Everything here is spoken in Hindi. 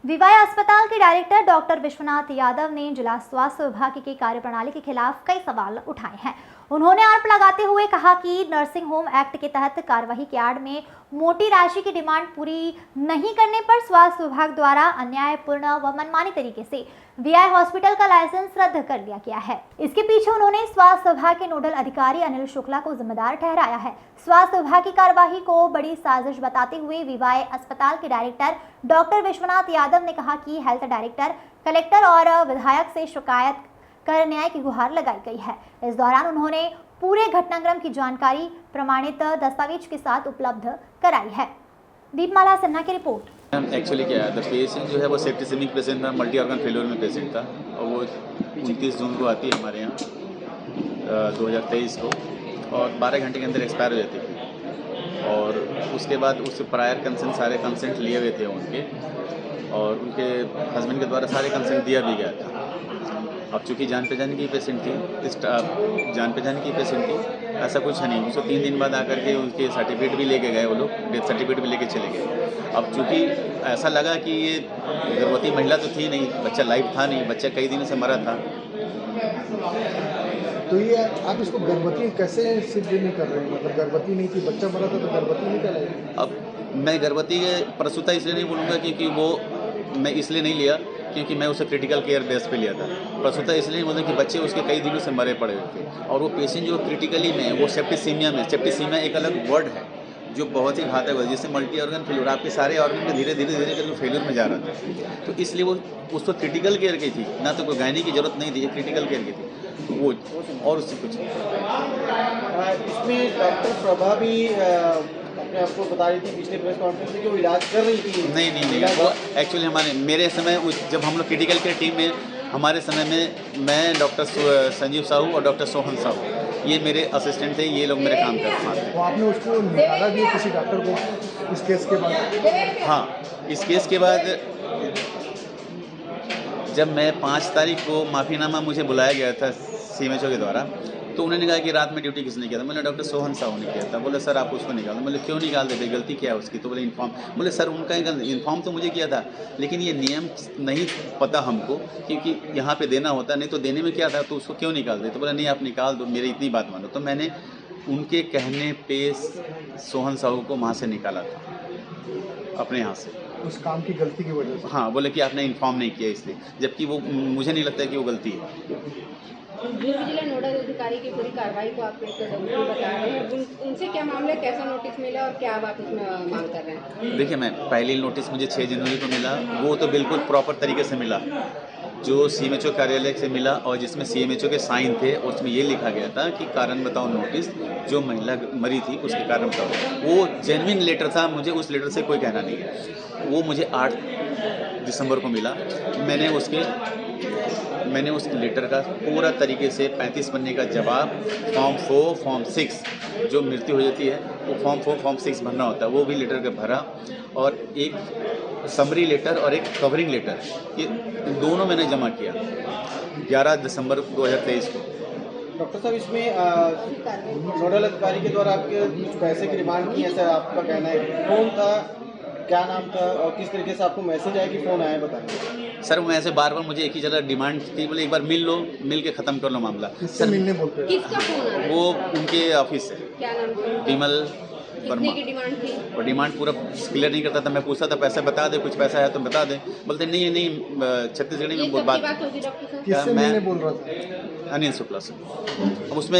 विवाय अस्पताल के डायरेक्टर डॉक्टर विश्वनाथ यादव ने जिला स्वास्थ्य विभाग की कार्यप्रणाली के खिलाफ कई सवाल उठाए हैं। उन्होंने आरोप लगाते हुए कहा कि नर्सिंग होम एक्ट के तहत कार्यवाही की आड़ में मोटी राशि की डिमांड पूरी नहीं करने पर स्वास्थ्य विभाग द्वारा अन्यायपूर्ण व मनमानी तरीके से वीआई हॉस्पिटल का लाइसेंस रद्द कर दिया गया है। इसके पीछे उन्होंने स्वास्थ्य विभाग के नोडल अधिकारी अनिल शुक्ला को जिम्मेदार ठहराया है। स्वास्थ्य विभाग की कार्यवाही को बड़ी साजिश बताते हुए विवाय अस्पताल के डायरेक्टर डॉक्टर विश्वनाथ यादव ने कहा कि हेल्थ डायरेक्टर, कलेक्टर और विधायक से शिकायत कर न्याय की गुहार लगाई गई है। इस दौरान उन्होंने पूरे घटनाक्रम की जानकारी प्रमाणित दस्तावेज के साथ उपलब्ध कराई है। दीपमाला सिन्हा की रिपोर्ट। एक्चुअली क्या है, पेशेंट जो है वो सेप्टिसेमिक पेशेंट था, मल्टी ऑर्गन फेलियर में पेशेंट था और वो 29 जून को आती है हमारे यहाँ 2023 को और 12 घंटे के अंदर एक्सपायर हो जाती थी। और उसके बाद उससे प्रायर कंसेंट, सारे कंसेंट लिए हुए थे उनके और उनके हस्बैंड के द्वारा सारे कंसेंट दिया भी गया था। अब चूँकि जान पहचान की पेशेंट थी, जान पहचान की पेशेंट थी, ऐसा कुछ है नहीं। उसको 3 दिन बाद आकर के उनके सर्टिफिकेट भी लेके गए वो लोग, डेथ सर्टिफिकेट भी लेके चले गए। अब चूँकि ऐसा लगा कि ये गर्भवती महिला तो थी नहीं, बच्चा लाइव था नहीं, बच्चा कई दिनों से मरा था। तो ये आप इसको गर्भवती कैसे सिद्ध नहीं कर रहे हैं? मतलब गर्भवती नहीं थी, बच्चा मरा था तो गर्भवती नहीं कहलाएगी। अब मैं गर्भवती प्रसूता इसलिए नहीं बोलूँगा क्योंकि वो मैं इसलिए नहीं लिया क्योंकि मैं उसे क्रिटिकल केयर बेस पे लिया था। प्रसूता इसलिए नहीं बोलते कि बच्चे उसके कई दिनों से मरे पड़े हुए थे और वो पेशेंट जो क्रिटिकली में है वो सेप्टिसीमिया में, सेप्टिसीमिया एक अलग वर्ड है जो बहुत ही घातक है, जिससे मल्टी ऑर्गन फेलियर, आपके सारे ऑर्गन में धीरे धीरे करके फेलियर में जा रहा था। तो इसलिए वो उसको क्रिटिकल केयर की थी, ना तो कोई गायनी की जरूरत नहीं थी, क्रिटिकल केयर की थी वो, और उससे कुछ इसमें डॉक्टर प्रभा भी अपने आपको बता रही थी पिछले प्रेस कॉन्फ्रेंस में कि वो इलाज कर रही थी। नहीं, वो एक्चुअली मेरे समय जब हम लोग क्रिटिकल केयर टीम में, हमारे समय में मैं डॉक्टर संजीव साहू और डॉक्टर सोहन साहू ये मेरे असिस्टेंट थे, ये लोग मेरे काम करते थे। तो आपने उसको निकाला भी किसी डॉक्टर को इस केस के बाद? हाँ, इस केस के बाद जब मैं 5 तारीख को माफ़ीनामा मुझे बुलाया गया था सीएमएचओ के द्वारा, तो उन्होंने कहा कि रात में ड्यूटी किसने किया था? मैंने डॉक्टर सोहन साहू ने किया था। बोले सर आप उसको निकाल दो। बोले क्यों निकाल देते, गलती क्या है उसकी? तो बोले इन्फॉर्म। बोले सर उनका इन्फॉर्म तो मुझे किया था लेकिन ये नियम नहीं पता हमको क्योंकि यहाँ पे देना होता, नहीं तो देने में क्या था, तो उसको क्यों निकाल दे? तो बोले नहीं आप निकाल दो, मेरी इतनी बात मानो। तो मैंने उनके कहने पे सोहन साहू को वहाँ से निकाला था अपने यहाँ से, उस काम की गलती की वजह से। हाँ, बोले कि आपने इन्फॉर्म नहीं किया इसलिए, जबकि वो मुझे नहीं लगता कि वो गलती है। जिला नोडल अधिकारी की पूरी कार्रवाई को आप बता रहे हैं, उनसे क्या मामला, कैसा नोटिस मिला और क्या आप इसमें मांग कर रहे हैं? देखिए, मैं पहली नोटिस मुझे 6 जनवरी को मिला, वो तो बिल्कुल प्रॉपर तरीके से मिला जो सीएमएचओ कार्यालय से मिला और जिसमें सीएमएचओ के साइन थे। उसमें ये लिखा गया था कि कारण बताओ नोटिस, जो महिला मरी थी उसके कारण बताओ। वो जेन्युइन लेटर था, मुझे उस लेटर से कोई कहना नहीं है। वो मुझे 8 दिसंबर को मिला। मैंने उस लेटर का पूरा तरीके से 35 पन्ने का जवाब, फॉर्म 4, फॉर्म 6 जो मृत्यु हो जाती है वो फॉर्म 4, फॉर्म 6 भरना होता है, वो भी लेटर का भरा और एक समरी लेटर और एक कवरिंग लेटर, ये दोनों मैंने जमा किया 11 दिसंबर 2023 को। डॉक्टर साहब, इसमें नोडल अधिकारी के द्वारा आपके कुछ पैसे की डिमांड की, ऐसा आपका कहना है। कौन था, क्या नाम था और किस तरीके से आपको मैसेज आया कि फ़ोन आया, बताएं। सर मैं ऐसे बार मुझे एक ही जगह डिमांड थी, बोले एक बार मिल लो, मिल के ख़त्म कर लो मामला। सर मिलने बोलते हैं? किसका फोन आया? वो उनके ऑफिस से। क्या नाम था? विमल कितने की डिमांड थी? और डिमांड पूरा क्लियर नहीं करता था। मैं पूछता था पैसा बता दे, कुछ पैसा है तो बता दे। बोलते नहीं छत्तीसगढ़ी में बात होगी डॉक्टर साहब। किससे मिलने बोल रहा था? अनिल शुक्ला से। अब उसमें